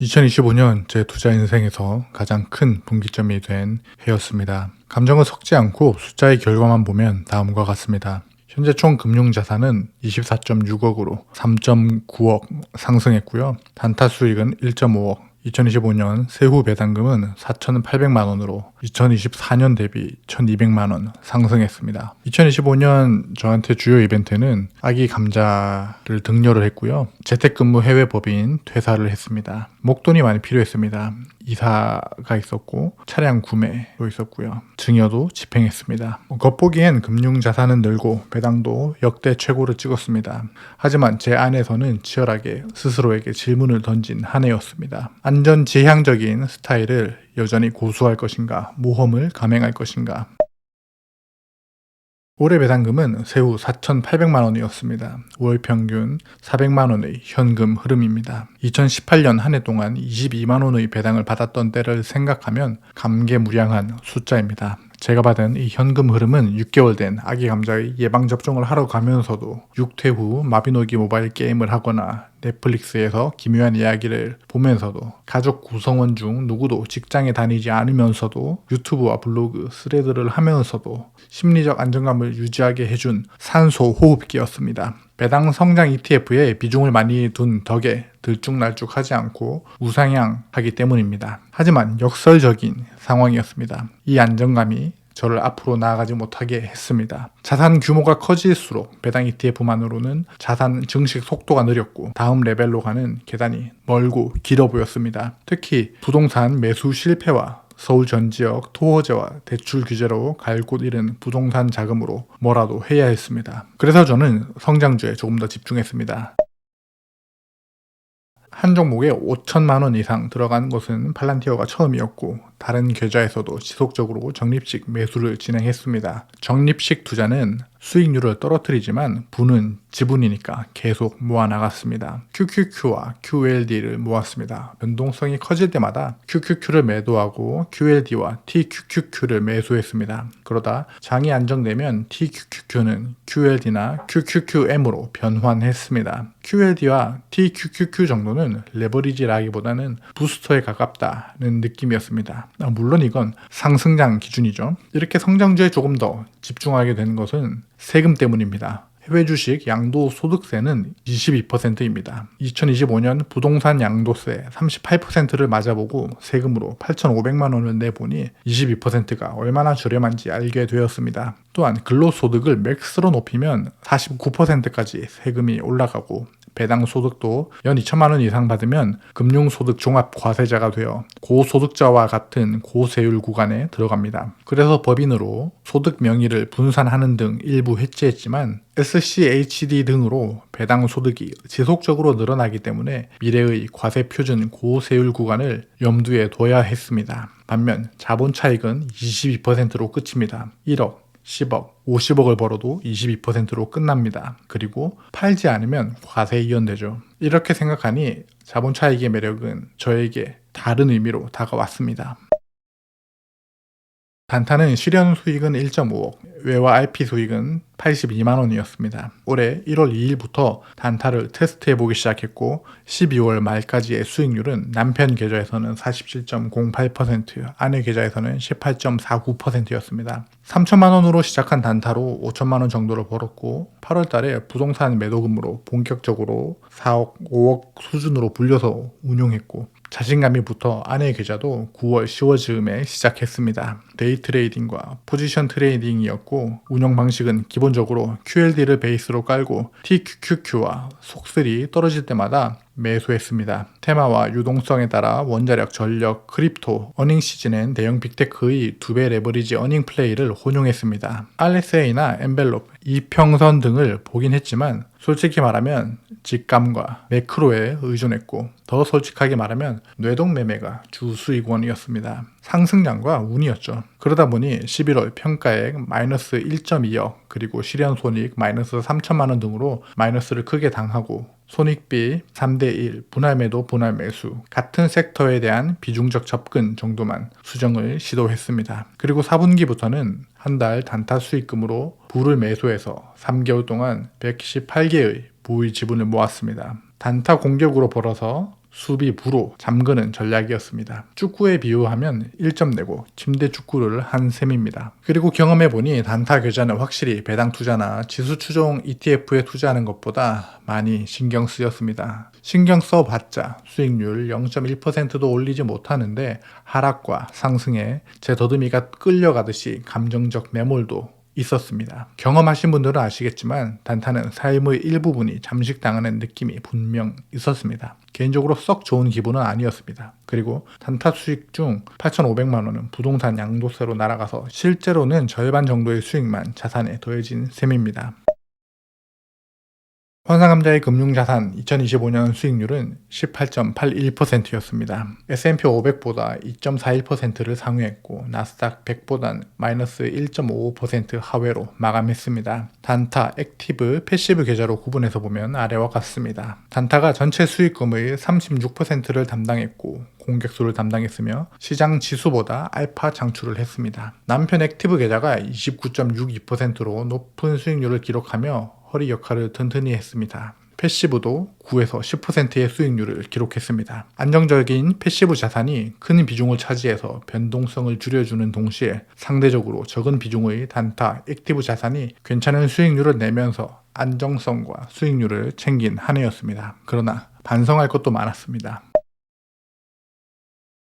2025년 제 투자 인생에서 가장 큰 분기점이 된 해였습니다. 감정을 섞지 않고 숫자의 결과만 보면 다음과 같습니다. 현재 총 금융자산은 24.6억으로 3.9억 상승했고요. 단타 수익은 1.5억, 2025년 세후 배당금은 4,800만 원으로 2024년 대비 1,200만 원 상승했습니다. 2025년 저한테 주요 이벤트는 아기 감자를 등려를 했고요. 재택근무 해외 법인 퇴사를 했습니다. 목돈이 많이 필요했습니다. 이사가 있었고 차량 구매도 있었고요. 증여도 집행했습니다. 겉보기엔 금융자산은 늘고 배당도 역대 최고를 찍었습니다. 하지만 제 안에서는 치열하게 스스로에게 질문을 던진 한 해였습니다. 안전지향적인 스타일을 여전히 고수할 것인가, 모험을 감행할 것인가. 올해 배당금은 세후 4,800만 원이었습니다. 월 평균 400만 원의 현금 흐름입니다. 2018년 한 해 동안 22만 원의 배당을 받았던 때를 생각하면 감개무량한 숫자입니다. 제가 받은 이 현금 흐름은 6개월 된 아기 감자의 예방접종을 하러 가면서도 6퇴 후 마비노기 모바일 게임을 하거나 넷플릭스에서 기묘한 이야기를 보면서도 가족 구성원 중 누구도 직장에 다니지 않으면서도 유튜브와 블로그, 스레드를 하면서도 심리적 안정감을 유지하게 해준 산소 호흡기였습니다. 배당 성장 ETF에 비중을 많이 둔 덕에 들쭉날쭉하지 않고 우상향하기 때문입니다. 하지만 역설적인 상황이었습니다. 이 안정감이 저를 앞으로 나아가지 못하게 했습니다. 자산 규모가 커질수록 배당 ETF만으로는 자산 증식 속도가 느렸고 다음 레벨로 가는 계단이 멀고 길어 보였습니다. 특히 부동산 매수 실패와 서울 전 지역 토호제와 대출 규제로 갈 곳 잃은 부동산 자금으로 뭐라도 해야 했습니다. 그래서 저는 성장주에 조금 더 집중했습니다. 한 종목에 5천만 원 이상 들어간 것은 팔란티어가 처음이었고 다른 계좌에서도 지속적으로 적립식 매수를 진행했습니다. 적립식 투자는 수익률을 떨어뜨리지만 부는 지분이니까 계속 모아나갔습니다. QQQ와 QLD를 모았습니다. 변동성이 커질 때마다 QQQ를 매도하고 QLD와 TQQQ를 매수했습니다. 그러다 장이 안정되면 TQQQ는 QLD나 QQQM으로 변환했습니다. QLD와 TQQQ 정도는 레버리지라기보다는 부스터에 가깝다는 느낌이었습니다. 물론 이건 상승장 기준이죠. 이렇게 성장주에 조금 더 집중하게 된 것은 세금 때문입니다. 해외 주식 양도소득세는 22%입니다. 2025년 부동산 양도세 38%를 맞아보고 세금으로 8,500만 원을 내보니 22%가 얼마나 저렴한지 알게 되었습니다. 또한 근로소득을 맥스로 높이면 49%까지 세금이 올라가고 배당 소득도 연 2천만 원 이상 받으면 금융소득 종합과세자가 되어 고소득자와 같은 고세율 구간에 들어갑니다. 그래서 법인으로 소득 명의를 분산하는 등 일부 해지했지만 SCHD 등으로 배당 소득이 지속적으로 늘어나기 때문에 미래의 과세 표준 고세율 구간을 염두에 둬야 했습니다. 반면 자본 차익은 22%로 끝입니다. 1억 10억, 50억을 벌어도 22%로 끝납니다. 그리고 팔지 않으면 과세 이연되죠. 이렇게 생각하니 자본 차익의 매력은 저에게 다른 의미로 다가왔습니다. 단타는 실현 수익은 1.5억, 외화 RP 수익은 82만 원이었습니다. 올해 1월 2일부터 단타를 테스트해보기 시작했고 12월 말까지의 수익률은 남편 계좌에서는 47.08%, 아내 계좌에서는 18.49%였습니다. 3천만 원으로 시작한 단타로 5천만 원 정도를 벌었고 8월 달에 부동산 매도금으로 본격적으로 4억, 5억 수준으로 불려서 운용했고 자신감이 붙어 아내의 계좌도 9월, 10월 즈음에 시작했습니다. 데이 트레이딩과 포지션 트레이딩이었고 운영 방식은 기본적으로 QLD를 베이스로 깔고 TQQQ와 속슬이 떨어질 때마다 매수했습니다. 테마와 유동성에 따라 원자력, 전력, 크립토, 어닝 시즌엔 대형 빅테크의 2배 레버리지 어닝 플레이를 혼용했습니다. RSA나 엔벨롭, 이평선 등을 보긴 했지만 솔직히 말하면 직감과 매크로에 의존했고 더 솔직하게 말하면 뇌동매매가 주 수익원이었습니다. 상승량과 운이었죠. 그러다 보니 11월 평가액 마이너스 1.2억 그리고 실현손익 마이너스 3천만 원 등으로 마이너스를 크게 당하고 손익비 3대1, 분할매도 분할매수, 같은 섹터에 대한 비중적 접근 정도만 수정을 시도했습니다. 그리고 4분기부터는 한 달 단타 수익금으로 부를 매수해서 3개월 동안 118개의 부의 지분을 모았습니다. 단타 공격으로 벌어서 수비 부로 잠그는 전략이었습니다. 축구에 비유하면 1점 내고 침대 축구를 한 셈입니다. 그리고 경험해보니 단타 계좌는 확실히 배당 투자나 지수 추종 ETF에 투자하는 것보다 많이 신경 쓰였습니다. 신경 써봤자 수익률 0.1%도 올리지 못하는데 하락과 상승에 제 더듬이가 끌려가듯이 감정적 매몰도 있었습니다. 경험하신 분들은 아시겠지만 단타는 삶의 일부분이 잠식당하는 느낌이 분명 있었습니다. 개인적으로 썩 좋은 기분은 아니었습니다. 그리고 단타 수익 중 8,500만 원은 부동산 양도세로 날아가서 실제로는 절반 정도의 수익만 자산에 더해진 셈입니다. 현상감자의 금융자산 2025년 수익률은 18.81%였습니다. S&P 500보다 2.41%를 상회했고 나스닥 100보단 마이너스 1.55% 하회로 마감했습니다. 단타, 액티브, 패시브 계좌로 구분해서 보면 아래와 같습니다. 단타가 전체 수익금의 36%를 담당했고 공격수를 담당했으며 시장 지수보다 알파 창출을 했습니다. 남편 액티브 계좌가 29.62%로 높은 수익률을 기록하며 허리 역할을 튼튼히 했습니다. 패시브도 9에서 10%의 수익률을 기록했습니다. 안정적인 패시브 자산이 큰 비중을 차지해서 변동성을 줄여주는 동시에 상대적으로 적은 비중의 단타, 액티브 자산이 괜찮은 수익률을 내면서 안정성과 수익률을 챙긴 한 해였습니다. 그러나 반성할 것도 많았습니다.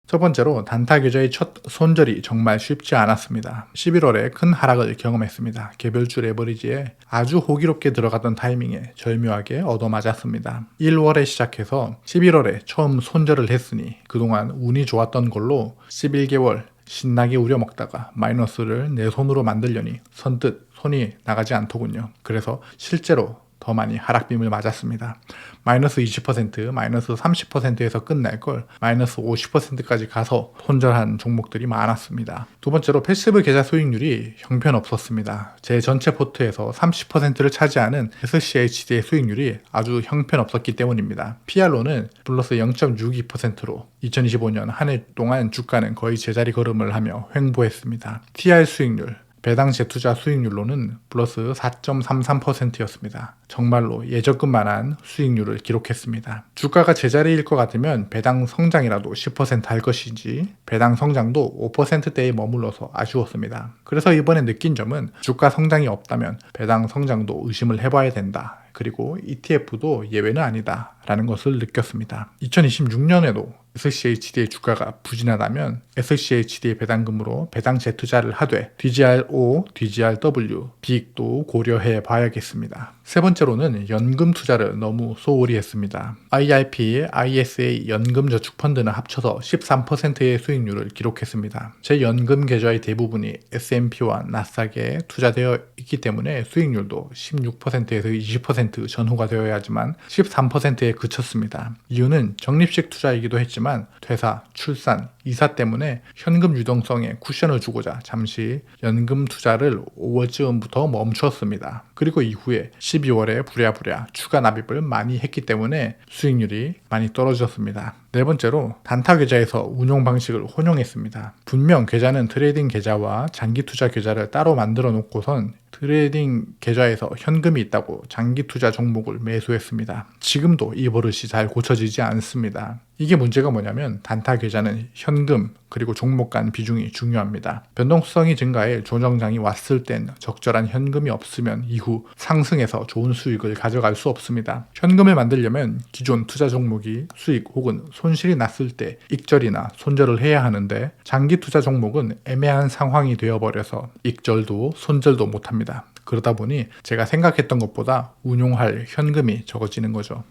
첫 번째로 단타 계좌의 첫 손절이 정말 쉽지 않았습니다. 11월에 큰 하락을 경험했습니다. 개별주 레버리지에 아주 호기롭게 들어갔던 타이밍에 절묘하게 얻어맞았습니다. 1월에 시작해서 11월에 처음 손절을 했으니 그동안 운이 좋았던 걸로 11개월 신나게 우려먹다가 마이너스를 내 손으로 만들려니 선뜻 손이 나가지 않더군요. 그래서 실제로 더 많이 하락빔을 맞았습니다. 마이너스 20%, 마이너스 30%에서 끝날 걸 마이너스 50%까지 가서 손절한 종목들이 많았습니다. 두 번째로 패시브 계좌 수익률이 형편없었습니다. 제 전체 포트에서 30%를 차지하는 SCHD의 수익률이 아주 형편없었기 때문입니다. PR로는 플러스 0.62%로 2025년 한 해 동안 주가는 거의 제자리 걸음을 하며 횡보했습니다. TR 수익률 배당 재투자 수익률로는 플러스 4.33%였습니다. 정말로 예적금만한 수익률을 기록했습니다. 주가가 제자리일 것 같으면 배당 성장이라도 10% 할 것이지 배당 성장도 5%대에 머물러서 아쉬웠습니다. 그래서 이번에 느낀 점은 주가 성장이 없다면 배당 성장도 의심을 해봐야 된다. 그리고 ETF도 예외는 아니다 라는 것을 느꼈습니다. 2026년에도 SCHD의 주가가 부진하다면 SCHD의 배당금으로 배당 재투자를 하되 DGR-O, DGR-W, 비익도 고려해 봐야겠습니다. 세 번째로는 연금 투자를 너무 소홀히 했습니다. IRP, ISA 연금저축펀드는 합쳐서 13%의 수익률을 기록했습니다. 제 연금 계좌의 대부분이 S&P와 나스닥에 투자되어 있기 때문에 수익률도 16%에서 20% 전후가 되어야지만 13%에 그쳤습니다. 이유는 적립식 투자이기도 했지만 퇴사, 출산, 이사 때문에 현금 유동성에 쿠션을 주고자 잠시 연금 투자를 5월쯤부터 멈췄습니다. 그리고 이후에 12월에 부랴부랴 추가 납입을 많이 했기 때문에 수익률이 많이 떨어졌습니다. 네 번째로 단타 계좌에서 운용 방식을 혼용했습니다. 분명 계좌는 트레이딩 계좌와 장기 투자 계좌를 따로 만들어 놓고선 트레이딩 계좌에서 현금이 있다고 장기 투자 종목을 매수했습니다. 지금도 이 버릇이 잘 고쳐지지 않습니다. 이게 문제가 뭐냐면 단타 계좌는 현금 그리고 종목 간 비중이 중요합니다. 변동성이 증가해 조정장이 왔을 땐 적절한 현금이 없으면 이후 상승해서 좋은 수익을 가져갈 수 없습니다. 현금을 만들려면 기존 투자 종목이 수익 혹은 손실이 났을 때 익절이나 손절을 해야 하는데 장기 투자 종목은 애매한 상황이 되어버려서 익절도 손절도 못합니다. 그러다 보니 제가 생각했던 것보다 운용할 현금이 적어지는 거죠.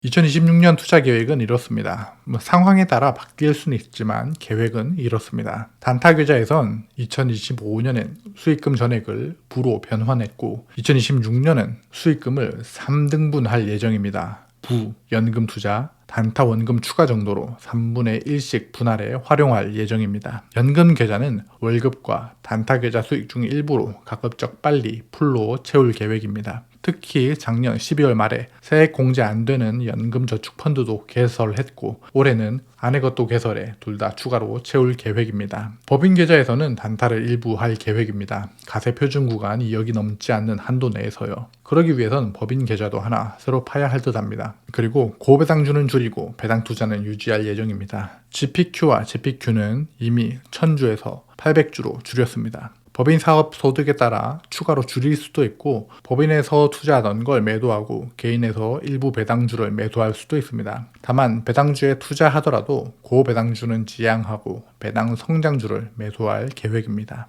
2026년 투자 계획은 이렇습니다. 상황에 따라 바뀔 수는 있지만 계획은 이렇습니다. 단타 계좌에선 2025년엔 수익금 전액을 부로 변환했고 2026년은 수익금을 3등분할 예정입니다. 부, 연금 투자, 단타 원금 추가 정도로 3분의 1씩 분할해 활용할 예정입니다. 연금 계좌는 월급과 단타 계좌 수익 중 일부로 가급적 빨리 풀로 채울 계획입니다. 특히 작년 12월 말에 세액 공제 안 되는 연금저축펀드도 개설했고 올해는 아내 것도 개설해 둘 다 추가로 채울 계획입니다. 법인 계좌에서는 단타를 일부 할 계획입니다. 가세 표준 구간 2억이 넘지 않는 한도 내에서요. 그러기 위해선 법인 계좌도 하나 새로 파야 할 듯 합니다. 그리고 고배당주는 줄이고 배당 투자는 유지할 예정입니다. GPQ와 GPQ는 이미 1000주에서 800주로 줄였습니다. 법인 사업 소득에 따라 추가로 줄일 수도 있고 법인에서 투자하던 걸 매도하고 개인에서 일부 배당주를 매도할 수도 있습니다. 다만 배당주에 투자하더라도 고배당주는 지양하고 배당 성장주를 매도할 계획입니다.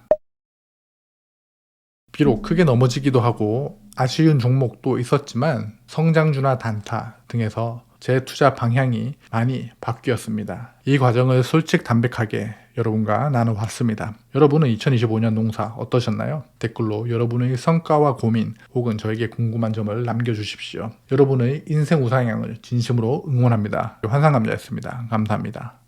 비록 크게 넘어지기도 하고 아쉬운 종목도 있었지만 성장주나 단타 등에서 제 투자 방향이 많이 바뀌었습니다. 이 과정을 솔직담백하게 여러분과 나눠봤습니다. 여러분은 2025년 농사 어떠셨나요? 댓글로 여러분의 성과와 고민 혹은 저에게 궁금한 점을 남겨주십시오. 여러분의 인생 우상향을 진심으로 응원합니다. 환상감자였습니다. 감사합니다.